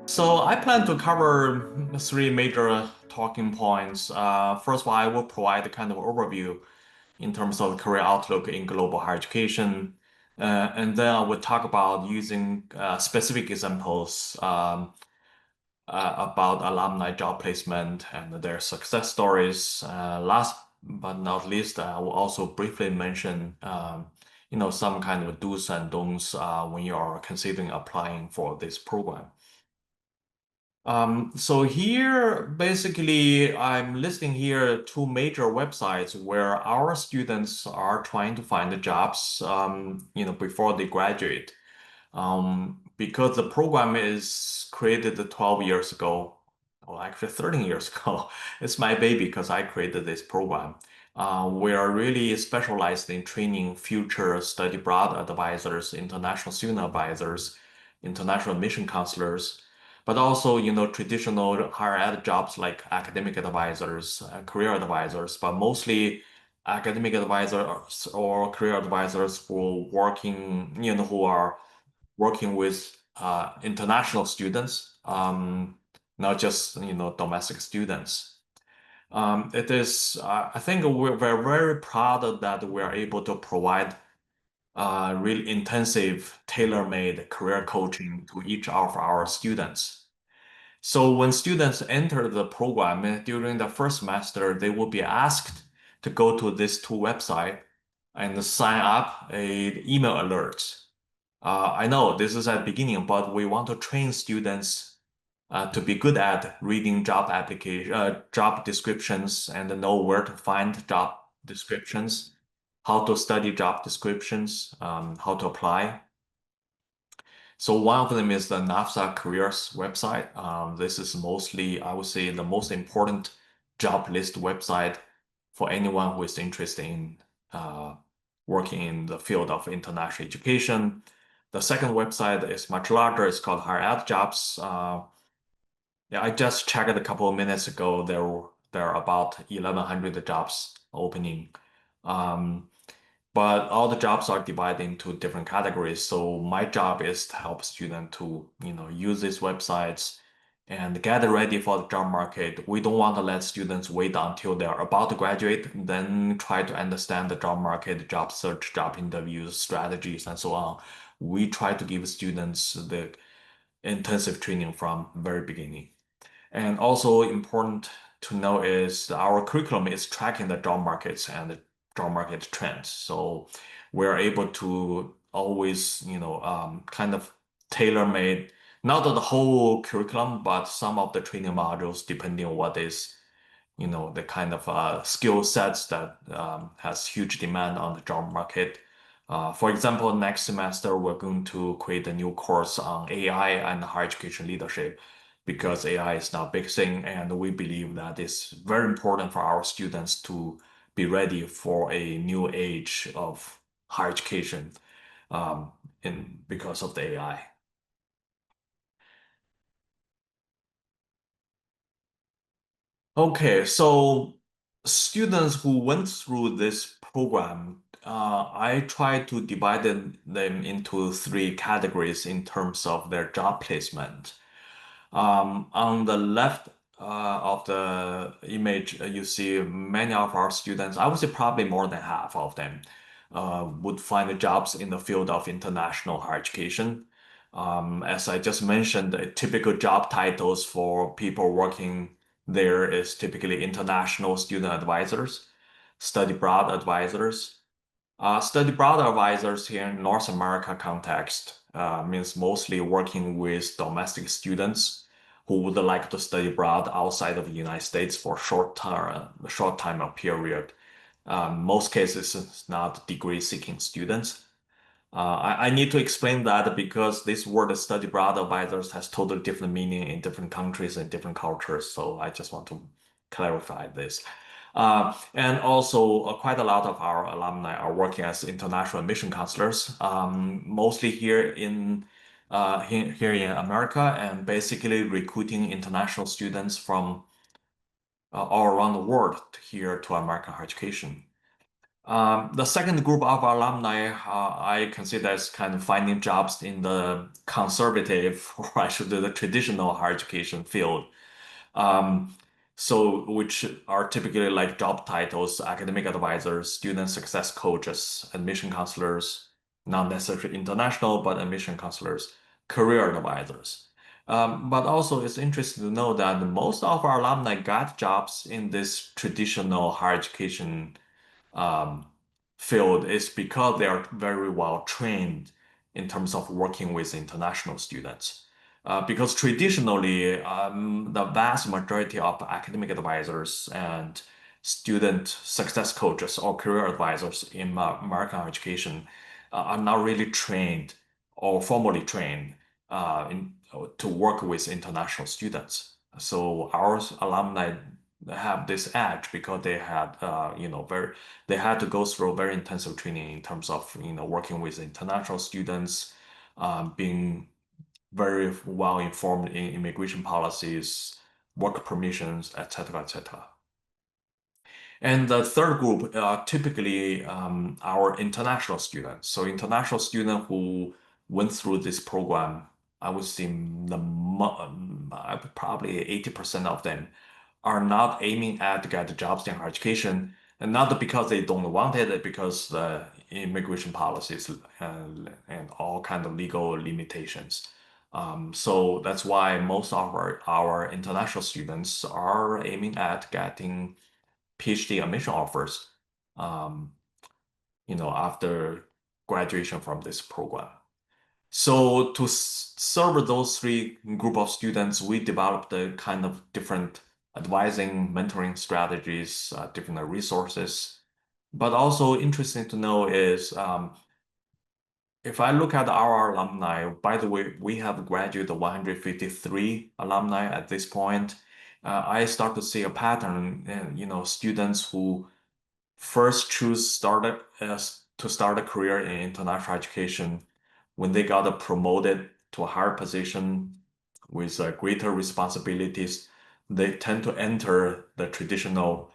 So I plan to cover three major talking points. First of all, I will provide a kind of overview in terms of career outlook in global higher education. And then I will talk about using specific examples about alumni job placement and their success stories. Last but not least, I will also briefly mention some kind of do's and don'ts when you are considering applying for this program. So here, basically, I'm listing here two major websites where our students are trying to find jobs, before they graduate. Because the program is created 12 years ago, or actually 13 years ago. It's my baby because I created this program. We are really specialized in training future study abroad advisors, international student advisors, international mission counselors, but also, traditional higher ed jobs like academic advisors, career advisors, but mostly academic advisors or career advisors who are working with international students, not just domestic students. I think we're very proud of that we are able to provide really intensive, tailor-made career coaching to each of our students. So when students enter the program during the first semester, they will be asked to go to these two websites and sign up a email alerts. I know this is at the beginning, but we want to train students to be good at reading job descriptions and know where to find job descriptions, how to study job descriptions, how to apply. So one of them is the NAFSA careers website. This is mostly, I would say, the most important job list website for anyone who is interested in uh, working in the field of international education. The second website is much larger. It's called Higher Ed Jobs. Yeah, I just checked a couple of minutes ago. There are about 1,100 jobs opening. Um, but all the jobs are divided into different categories. So my job is to help students to, use these websites and get ready for the job market. We don't want to let students wait until they're about to graduate, then try to understand the job market, job search, job interviews, strategies, and so on. We try to give students the intensive training from very beginning. And also important to know is our curriculum is tracking the job markets and the job market trends. So we're able to always, kind of tailor-made, not the whole curriculum, but some of the training modules, depending on what is, the kind of skill sets that has huge demand on the job market. For example, next semester, we're going to create a new course on AI and higher education leadership because AI is now a big thing, and we believe that it's very important for our students to be ready for a new age of higher education because of the AI. Okay, so students who went through this program, I try to divide them into three categories in terms of their job placement. On the left of the image, you see many of our students, I would say probably more than half of them, would find jobs in the field of international higher education. As I just mentioned, the typical job titles for people working there is typically international student advisors, study abroad advisors. Study abroad advisors here in North America context means mostly working with domestic students who would like to study abroad outside of the United States for short time or period. Most cases, it's not degree-seeking students. I need to explain that because this word study abroad advisors has totally different meaning in different countries and different cultures. So I just want to clarify this. And also, quite a lot of our alumni are working as international mission counselors, mostly here in America, and basically recruiting international students from all around the world here to American higher education. The second group of alumni, I consider as kind of finding jobs in the conservative, or I should say the traditional higher education field. Um, so which are typically like job titles, academic advisors, student success coaches, admission counselors, not necessarily international, but admission counselors, career advisors. But also it's interesting to know that most of our alumni got jobs in this traditional higher education um, field is because they are very well trained in terms of working with international students. Because traditionally, the vast majority of academic advisors and student success coaches or career advisors in American education are not really trained or formally trained to work with international students. So our alumni have this edge because they had, they had to go through very intensive training in terms of, working with international students, being very well informed in immigration policies, work permissions, etc., etc. And the third group, typically our international students. So international student who went through this program, I would say probably 80% of them are not aiming at to get jobs in higher education, and not because they don't want it, because the immigration policies and all kind of legal limitations. So that's why most of our international students are aiming at getting PhD admission offers, um, after graduation from this program. So to serve those three group of students, we developed a kind of different advising, mentoring strategies, different resources. But also interesting to know is if I look at our alumni, by the way, we have graduated 153 alumni at this point. I start to see a pattern, students who first choose started as to start a career in international education when they got promoted to a higher position with greater responsibilities. They tend to enter the traditional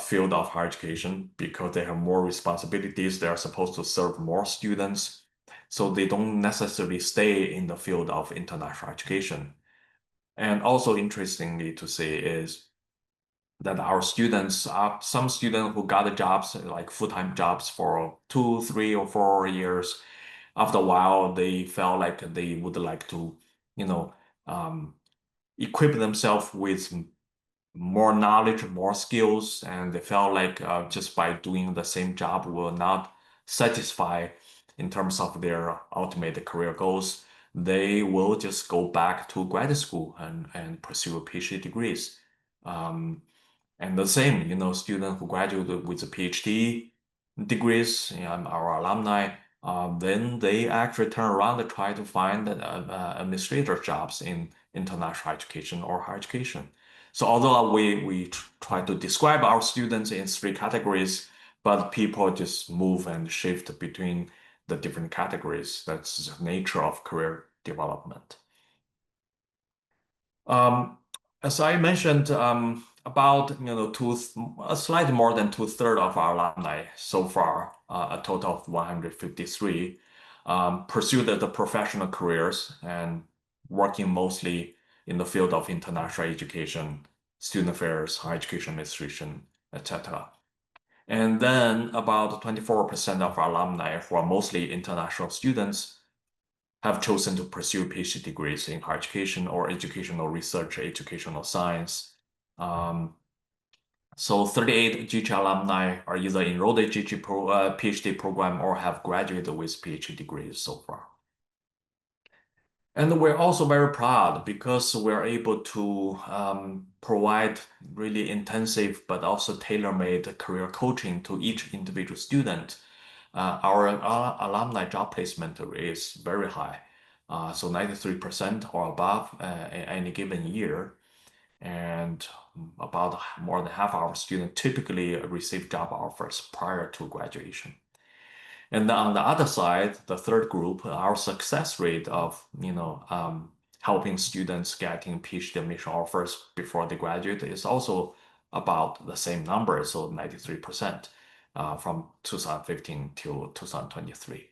field of higher education because they have more responsibilities. They are supposed to serve more students, so they don't necessarily stay in the field of international education. And also interestingly to say is that our students, some students who got jobs, like full-time jobs for 2, 3, or 4 years, after a while, they felt like they would like to, you know, um, equip themselves with more knowledge, more skills, and they felt like just by doing the same job will not satisfy in terms of their ultimate career goals. They will just go back to graduate school and pursue PhD degrees. Um, and the same, student who graduated with a PhD degrees, our alumni, then they actually turn around and try to find administrator jobs in international education or higher education. So although we try to describe our students in three categories, but people just move and shift between the different categories. That's the nature of career development. Um, as I mentioned, about slightly more than two-thirds of our alumni so far, a total of 153, pursued the professional careers and working mostly in the field of international education, student affairs, higher education administration, etc. And then about 24% of our alumni, who are mostly international students, have chosen to pursue PhD degrees in higher education or educational research, educational science. Um, so 38 GG alumni are either enrolled in PhD program or have graduated with PhD degrees so far. And we're also very proud because we're able to provide really intensive but also tailor-made career coaching to each individual student. Our alumni job placement is very high, so 93% or above any given year. And about more than half our students typically receive job offers prior to graduation. And then on the other side, the third group, our success rate of helping students getting PhD admission offers before they graduate is also about the same number, so 93%. from 2015 till 2023.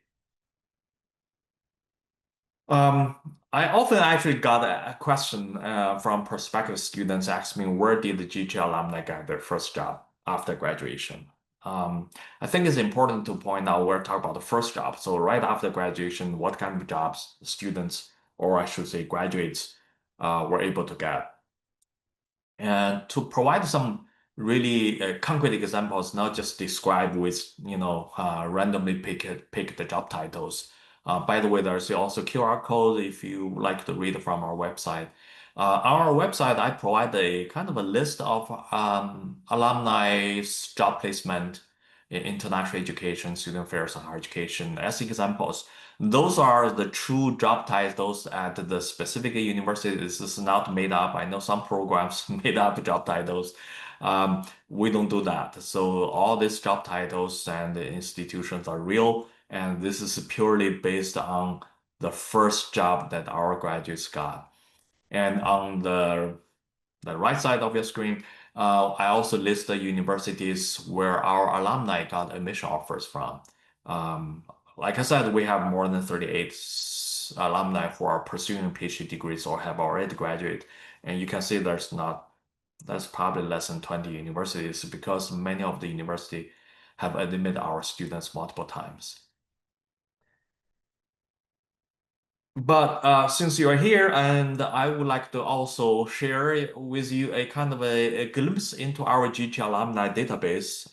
Um, I often actually got a question from prospective students asking me where did the GG alumni get their first job after graduation? I think it's important to point out we're talking about the first job. So right after graduation, what kind of jobs students, or I should say graduates, were able to get. And to provide some really concrete examples, not just describe with randomly picked job titles. By the way, there's also QR code if you like to read from our website. On our website, I provide a kind of a list of alumni's job placement in international education, student affairs, and higher education as examples. Those are the true job titles at the specific university. This is not made up. I know some programs made up job titles. We don't do that. So all these job titles and the institutions are real, and this is purely based on the first job that our graduates got. And on the right side of your screen, I also list the universities where our alumni got admission offers from. Um, like I said, we have more than 38 alumni who are pursuing PhD degrees or have already graduated. And you can see that's probably less than 20 universities because many of the university have admitted our students multiple times. But since you're here, and I would like to also share with you a kind of a glimpse into our GT alumni database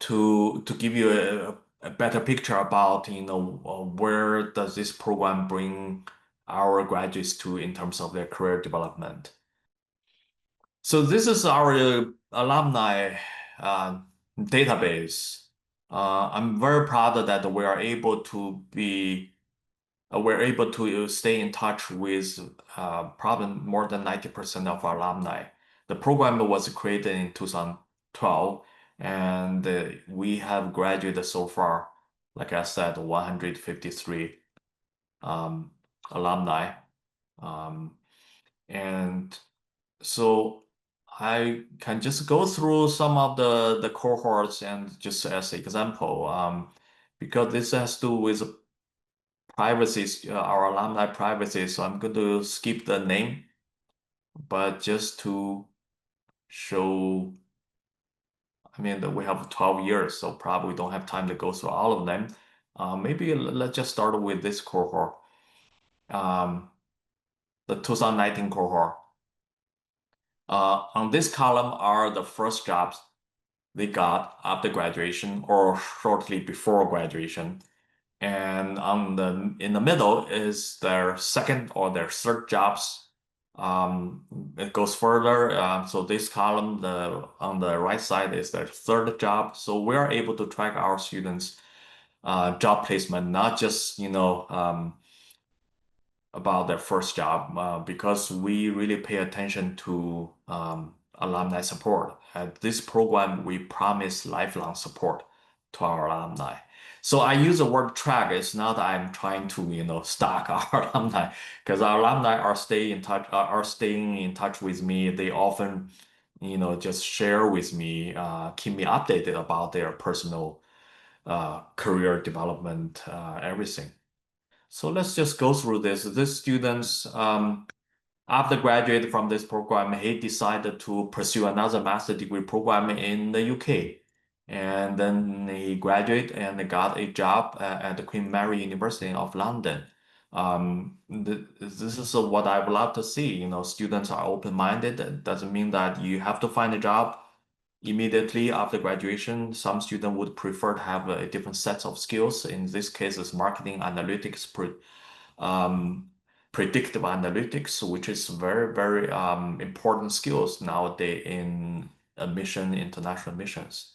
to give you a better picture about where does this program bring our graduates to in terms of their career development. So this is our alumni uh, database. I'm very proud that we are able to be we're able to stay in touch with probably more than 90% of our alumni. The program was created in 2012, and we have graduated so far, like I said, 153 um, alumni. Um, and so I can just go through some of the cohorts and just as an example, because this has to do with privacy, our alumni privacy. So I'm going to skip the name, but just to show, I mean, that we have 12 years, so probably don't have time to go through all of them. Maybe let's just start with this cohort, um, the 2019 cohort. On this column are the first jobs they got after graduation or shortly before graduation. And in the middle is their second or their third jobs. It goes further. So this column, on the right side is their third job. So we are able to track our students' job placement, not just about their first job because we really pay attention to alumni support. At this program, we promise lifelong support to our alumni. So I use the word track. It's not I'm trying to, stalk our alumni because our alumni are staying in touch with me. They often, just share with me, keep me updated about their personal career development, everything. So let's just go through this. This students, after graduating from this program, he decided to pursue another master degree program in the UK. And then he graduated and got a job at the Queen Mary University of London. This is what I would love to see. Students are open-minded. It doesn't mean that you have to find a job immediately after graduation. Some students would prefer to have a different set of skills. In this case, it's marketing analytics, um, predictive analytics, which is very, very important skills nowadays in international admissions.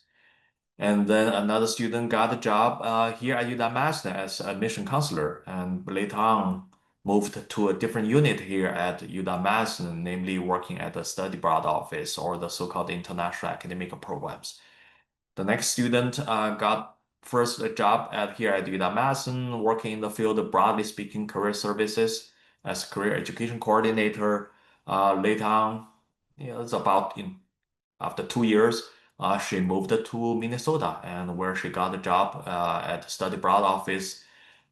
And then another student got a job here at UW-Madison as admission counselor, and later on moved to a different unit here at UW-Madison, namely working at the study abroad office or the so-called international academic programs. The next student got first a job here at UW-Madison, working in the field of broadly speaking career services as career education coordinator. Later on, it's about after 2 years, she moved to Minnesota, and where she got a job at the study abroad office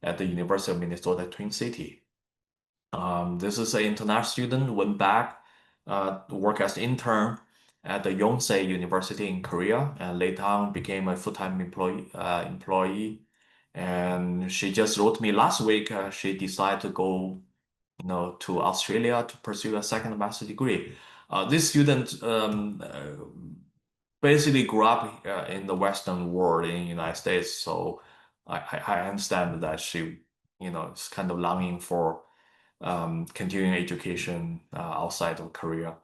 at the University of Minnesota Twin City. This is an international student, went back, work as intern at the Yonsei University in Korea, and later on became a full-time employee. And she just wrote me last week. She decided to go, to Australia to pursue a second master degree. This student basically grew up in the Western world in the United States, so I understand that she, is kind of longing for continuing education outside of Korea.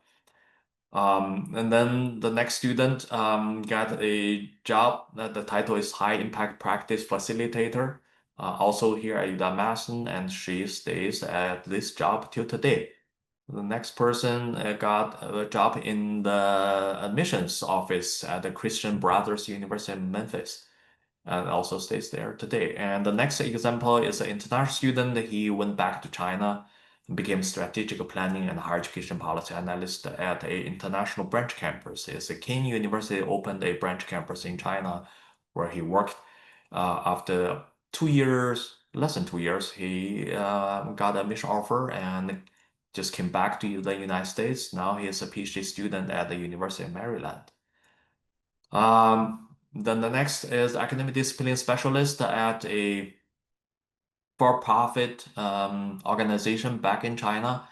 And then the next student got a job that the title is High Impact Practice Facilitator, also here at UW-Madison, and she stays at this job till today. The next person got a job in the admissions office at the Christian Brothers University in Memphis and also stays there today. And the next example is an international student. He went back to China and became strategic planning and higher education policy analyst at a international branch campus. It's a King University opened a branch campus in China where he worked. After 2 years, less than 2 years, he got a mission offer and just came back to the United States. Now he is a PhD student at the University of Maryland. Then the next is academic discipline specialist at a for-profit organization back in China.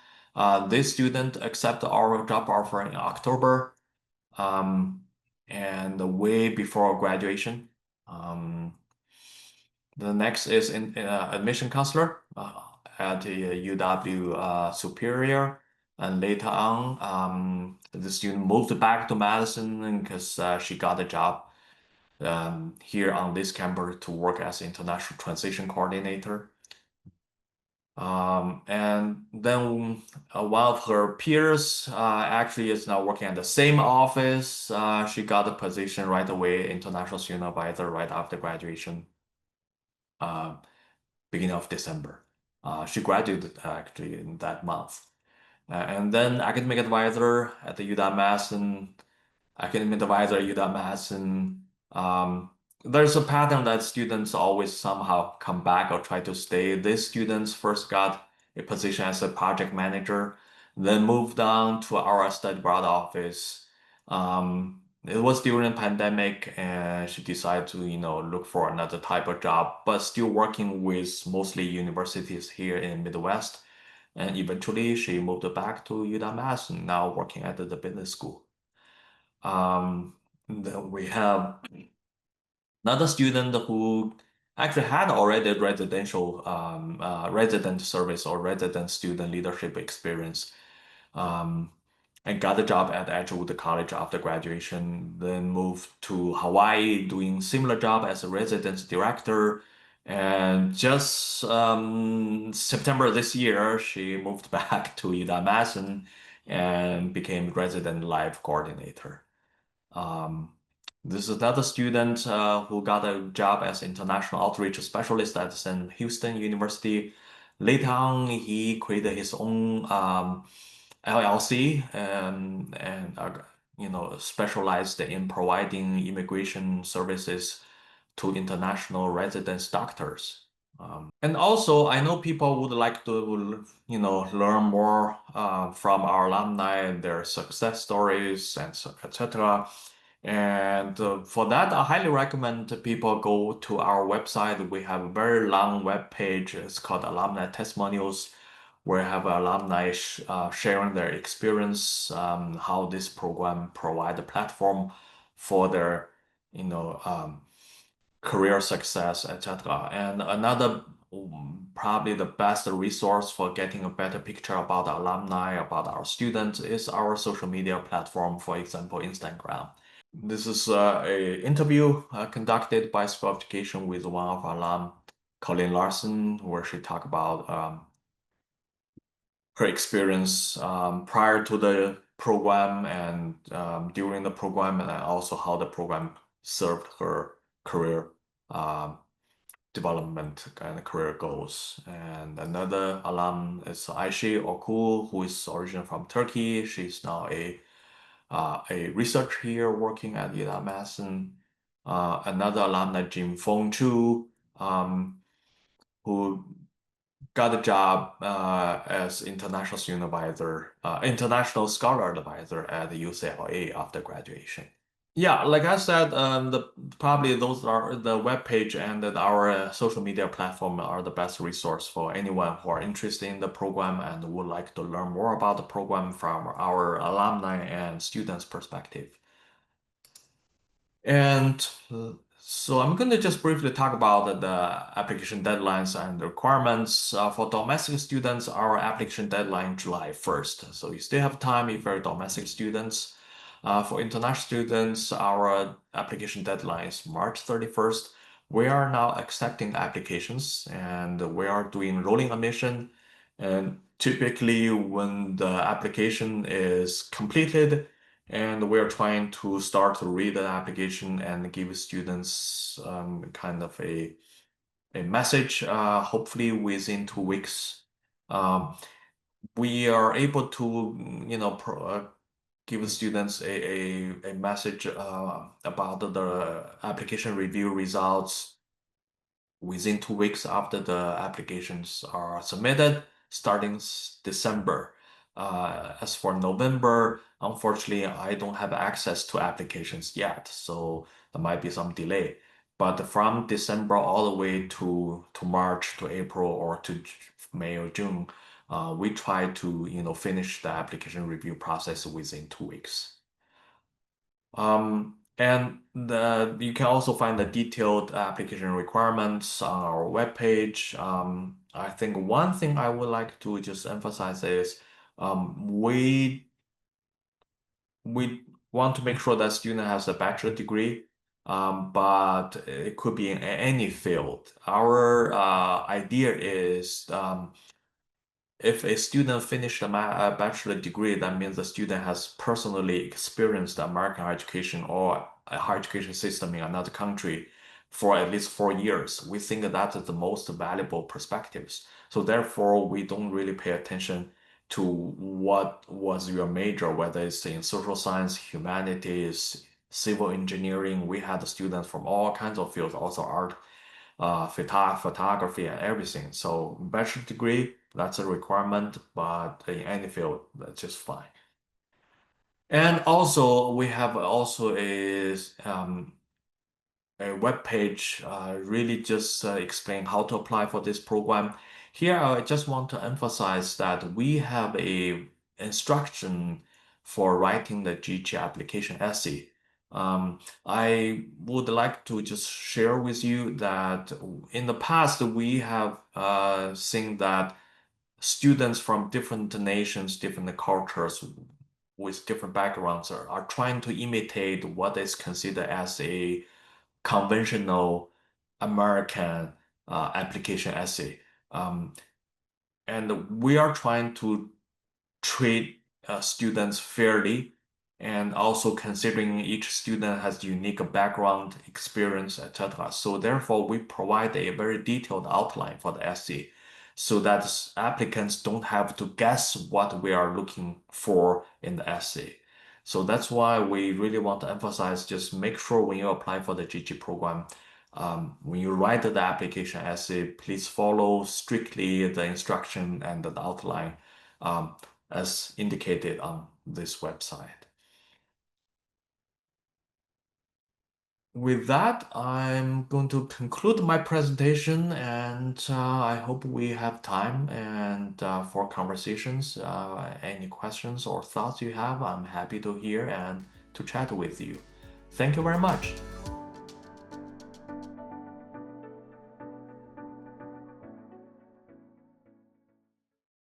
This student accepted our job offer in October, um, and way before graduation. Um, the next is in admission counselor at the UW Superior. And later on, the student moved back to Madison because she got a job here on this campus to work as international transition coordinator. And then one of her peers actually is now working at the same office. She got a position right away, international student advisor, right after graduation, uh, beginning of December. She graduated actually in that month. And then academic advisor at the UW-Madison, academic advisor at UW-Madison. There's a pattern that students always somehow come back or try to stay. These students first got a position as a project manager, then moved on to our study abroad office. It was during the pandemic, and she decided to, look for another type of job, but still working with mostly universities here in Midwest. And eventually, she moved back to UW-Madison, now working at the business school. Then we have another student who actually had already resident service or resident student leadership experience, um, and got a job at Edgewood College after graduation, then moved to Hawaii doing similar job as a residence director. And just September this year, she moved back to UW-Madison and became resident life coordinator. Um, this is another student who got a job as international outreach specialist at St. Houston University. Later on, he created his own LLC and specialized in providing immigration services to international residence doctors. And also, I know people would like to, learn more from our alumni, their success stories, and etc. And for that, I highly recommend people go to our website. We have a very long web page. It's called Alumni Testimonials, where we have alumni sharing their experience, how this program provide a platform for their, you know, um, career success, etc. And another probably the best resource for getting a better picture about alumni, about our students, is our social media platform, for example, Instagram. This is a interview conducted by School of Education with one of our alum, Colleen Larson, where she talked about her experience prior to the program and during the program, and also how the program served her career um, development and career goals. And another alum is Ayşe Okul, who is originally from Turkey. She's now a a researcher here working at UW-Madison, another alumni, Jim Feng Chu, who got a job as international scholar advisor at UCLA after graduation. Yeah, like I said, probably those are the web page and our social media platform are the best resource for anyone who are interested in the program and would like to learn more about the program from our alumni and students' perspective. And so I'm going to just briefly talk about the application deadlines and the requirements. For domestic students, our application deadline July 1st. So you still have time if you're domestic students. For international students, our application deadline is March 31st. We are now accepting applications and we are doing rolling admission. And typically, when the application is completed, and we're trying to start to read the application and give students kind of a message, hopefully within 2 weeks. Um, we are able to, give students a message about the application review results within 2 weeks after the applications are submitted, starting December. As for November, unfortunately, I don't have access to applications yet, so there might be some delay. But from December all the way to March to April or to May or June, we try to finish the application review process within 2 weeks. And you can also find the detailed application requirements on our webpage. I think one thing I would like to just emphasize is we want to make sure that student has a bachelor degree, but it could be in any field. Our idea is if a student finished a bachelor degree, that means the student has personally experienced the American education or a higher education system in another country for at least 4 years. We think that is the most valuable perspectives. So therefore, we don't really pay attention to what was your major, whether it's in social science, humanities, civil engineering. We had students from all kinds of fields, also art, photography and everything. So bachelor degree, that's a requirement, but in any field, that's just fine. And also we have also a web page really just explain how to apply for this program. Here, I just want to emphasize that we have a instruction for writing the GC application essay. I would like to just share with you that in the past, we have seen that students from different nations, different cultures with different backgrounds are trying to imitate what is considered as a conventional American application essay. Um, and we are trying to treat students fairly and also considering each student has unique background, experience, etc. So therefore, we provide a very detailed outline for the essay so that applicants don't have to guess what we are looking for in the essay. So that's why we really want to emphasize just make sure when you apply for the GG program, when you write the application essay, please follow strictly the instruction and the outline as indicated on this website. With that, I'm going to conclude my presentation and I hope we have time and for conversations. Any questions or thoughts you have, I'm happy to hear and to chat with you. Thank you very much.